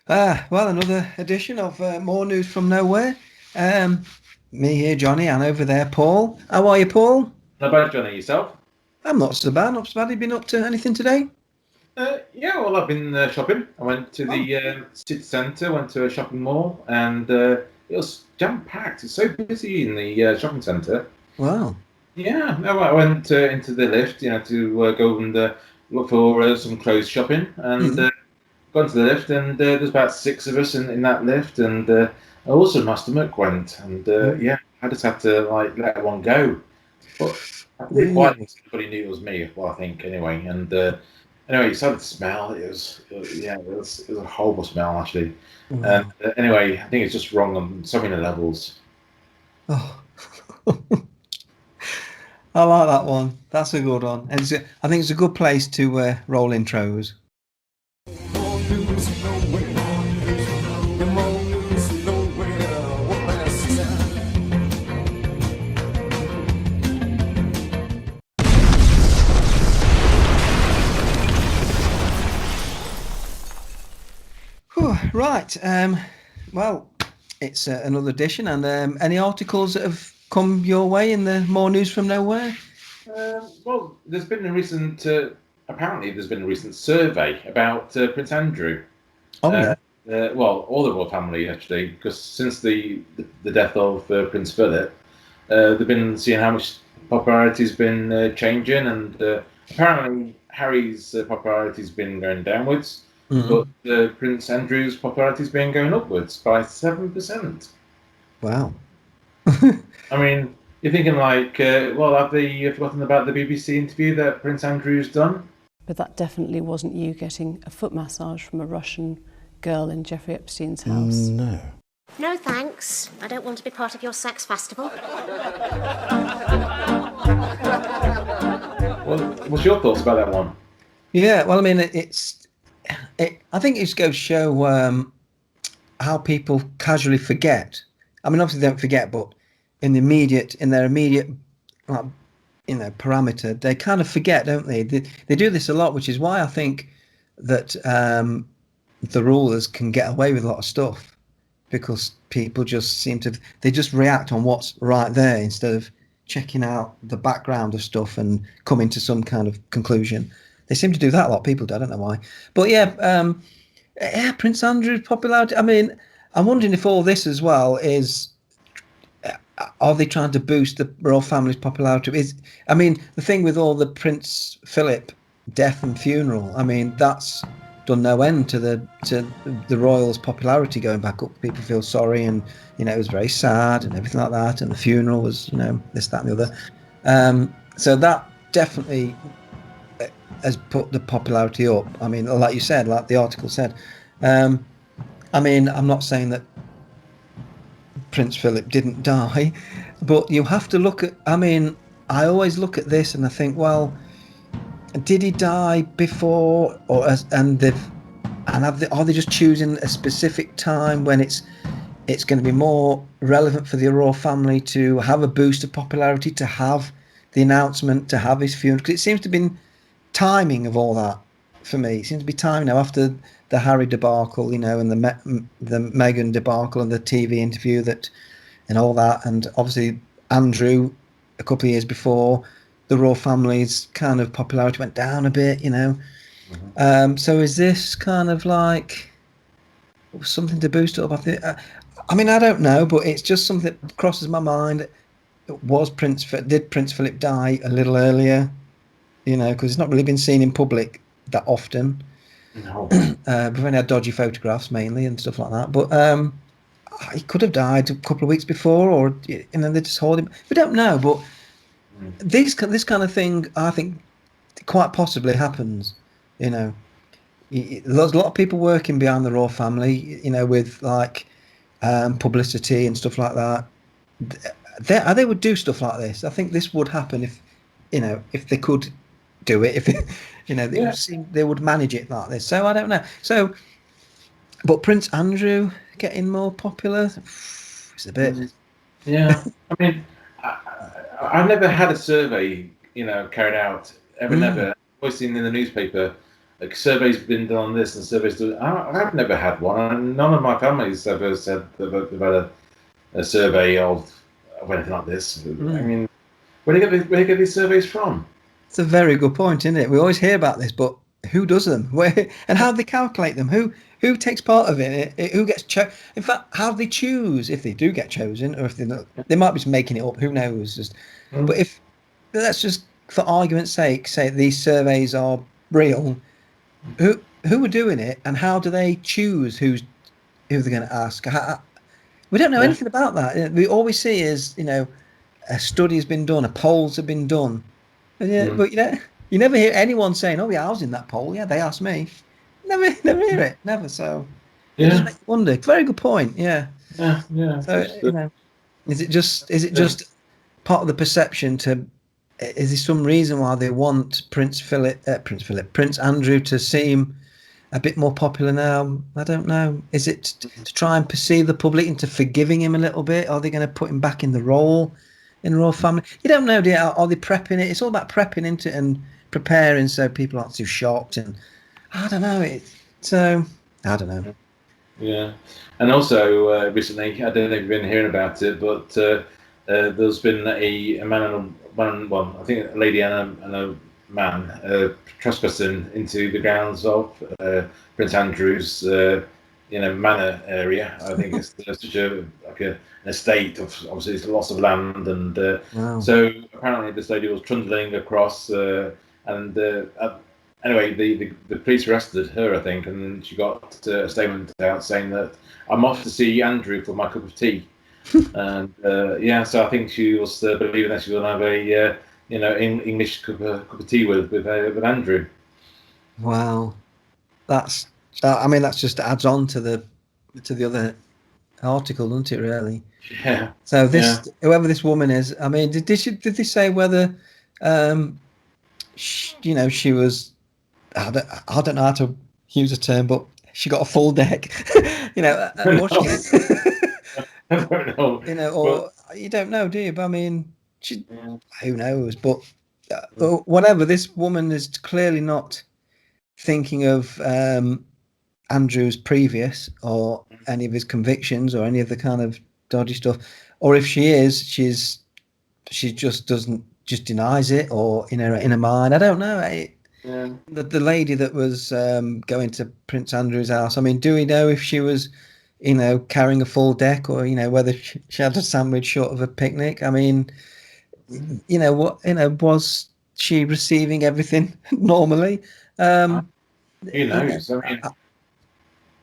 Well, another edition of More News from Nowhere. Um, Me here, Johnny, and over there, Paul. How are you, Paul? How about Johnny, yourself? I'm not so bad, not so bad. You been up to anything today? Yeah, well, I've been shopping. I went to Oh, the city centre, went to a shopping mall, and it was jam-packed. It's so busy in the shopping centre. wow. Yeah, no, I went into the lift, to go and look for some clothes shopping, and Mm. got into the lift, and there's about six of us in that lift, and also my stomach went, and Mm. yeah, I just had to like let one go. But I did it quietly Really? so nobody knew it was me. Well, I think anyway. And anyway, you started to smell. Yeah, it was a horrible smell actually. And Wow. anyway, I think it's just wrong on so many levels. Oh, I like that one. That's a good one. And I think it's a good place to roll intros. Whew, right. Well, it's another edition. And any articles that have come your way in the More News from Nowhere? Well, apparently there's been a recent survey about Prince Andrew. Oh, Uh, yeah. well, all the royal family actually, because since the death of Prince Philip, they've been seeing how much popularity's been changing, and apparently Harry's popularity's been going downwards, but Mm. Prince Andrew's popularity's been going upwards by 7%. Wow. I mean, you're thinking like, well, have they forgotten about the BBC interview that Prince Andrew's done? But that definitely wasn't you getting a foot massage from a Russian girl in Jeffrey Epstein's house. No. No thanks. I don't want to be part of your sex festival. Well, what's your thoughts about that one? Yeah, well, I mean, I think it just goes to show how people casually forget. I mean, obviously they don't forget, but in their immediate, like, parameter, they kind of forget, don't they? They do this a lot, which is why I think that the rulers can get away with a lot of stuff because people just seem to they just react on what's right there instead of checking out the background of stuff and coming to some kind of conclusion. They seem to do that a lot. People do. I don't know why, but yeah, Prince Andrew's popularity. I mean, I'm wondering if all this as well is are they trying to boost the royal family's popularity? I mean, the thing with all the Prince Philip death and funeral. I mean, that's done no end to the royals' popularity going back up. People feel sorry, and it was very sad and everything like that. And the funeral was, this, that, and the other. So that definitely has put the popularity up. I mean, like you said, like the article said. I mean, I'm not saying that Prince Philip didn't die, but you have to look at. I mean, I always look at this and I think, well, did he die before, are they just choosing a specific time when it's going to be more relevant for the royal family to have a boost of popularity, to have the announcement, to have his funeral? Because it seems to have been timing of all that for me. It seems to be timing now after the Harry debacle, and the Meghan debacle and the TV interview and all that, and obviously Andrew a couple of years before, the royal family's kind of popularity went down a bit. So is this kind of like something to boost it up? I mean, I don't know, but it's just something that crosses my mind. Did Prince Philip die a little earlier? Because it's not really been seen in public that often. No. We've only had dodgy photographs mainly and stuff like that. But he could have died a couple of weeks before, or they just hold him. We don't know, but this kind of thing, I think, quite possibly happens. You know, there's a lot of people working behind the royal family. With like publicity and stuff like that. They would do stuff like this. I think this would happen if they could do it. If it Yeah. would seem they would manage it like this. So I don't know. So, but Prince Andrew getting more popular, it's a bit. Mm. Yeah. I mean, I've never had a survey, carried out. Ever, Mm, never. I've always seen in the newspaper, surveys been done on this and surveys done. I've never had one, and none of my families ever said that they've had a survey of anything like this. I mean, where do you get these surveys from? It's a very good point, isn't it? We always hear about this, but who does them? Where and how do they calculate them? Who takes part of it? Who gets in fact, how do they choose if they do get chosen, or if they're not? They might be just making it up. Who knows? But if let's just, for argument's sake, say these surveys are real, who are doing it, and how do they choose who they're going to ask? We don't know anything about that. We all we see is, a study has been done, a polls have been done, and but you never hear anyone saying, "Oh yeah, I was in that poll. Yeah, they asked me." Never hear it. Never. So it does make you wonder. Very good point. Yeah. Yeah. So is it just part of the perception to? Is there some reason why they want Prince Andrew to seem a bit more popular now? I don't know. Is it to try and perceive the public into forgiving him a little bit? Are they going to put him back in the royal family? You don't know, do you? Are they prepping it? It's all about prepping into it and preparing so people aren't too shocked. And I don't know. I don't know. Yeah, and also recently, I don't know if you've been hearing about it, but there's been a man and I think a lady and a man trespassing into the grounds of Prince Andrew's manor area. I think it's such an estate of, obviously it's lots of land, and so apparently this lady was trundling across anyway, the police arrested her, I think, and she got a statement out saying that I'm off to see Andrew for my cup of tea. And so I think she was believing that she was going to have a English cup of tea with Andrew. Wow, that just adds on to the other article, doesn't it? Really. Yeah. So whoever this woman is, I mean, did they say whether she was? I don't know how to use a term, but she got a full deck. I don't know. Or you don't know, do you? But I mean, who knows? But whatever, this woman is clearly not thinking of Andrew's previous or any of his convictions or any of the kind of dodgy stuff. Or if she is, she just denies it, or in her mind. I don't know. The lady that was going to Prince Andrew's house, I mean, do we know if she was, carrying a full deck, or, whether she had a sandwich short of a picnic? I mean, was she receiving everything normally? Who knows?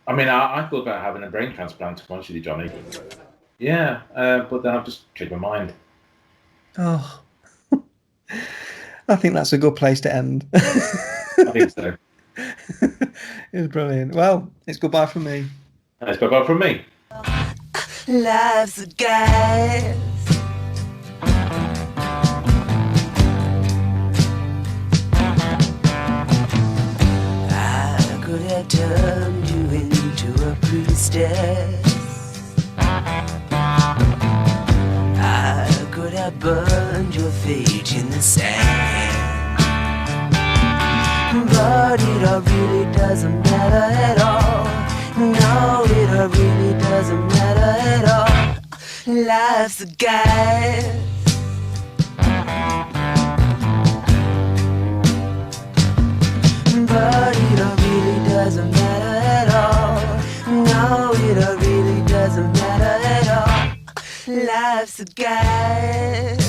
I mean, I thought about having a brain transplant once, Johnny. Yeah, but then I've just changed my mind. Oh. I think that's a good place to end. I think so. It was brilliant. Well, it's goodbye from me. It's bye-bye from me. Life's a guide. I could have turned you into a priestess. I could have burned your fate in the sand. But it all really doesn't matter at all. No, it all really doesn't matter at all. Life's a guide. But it all really doesn't matter at all. No, it all really doesn't matter at all. Life's a guide.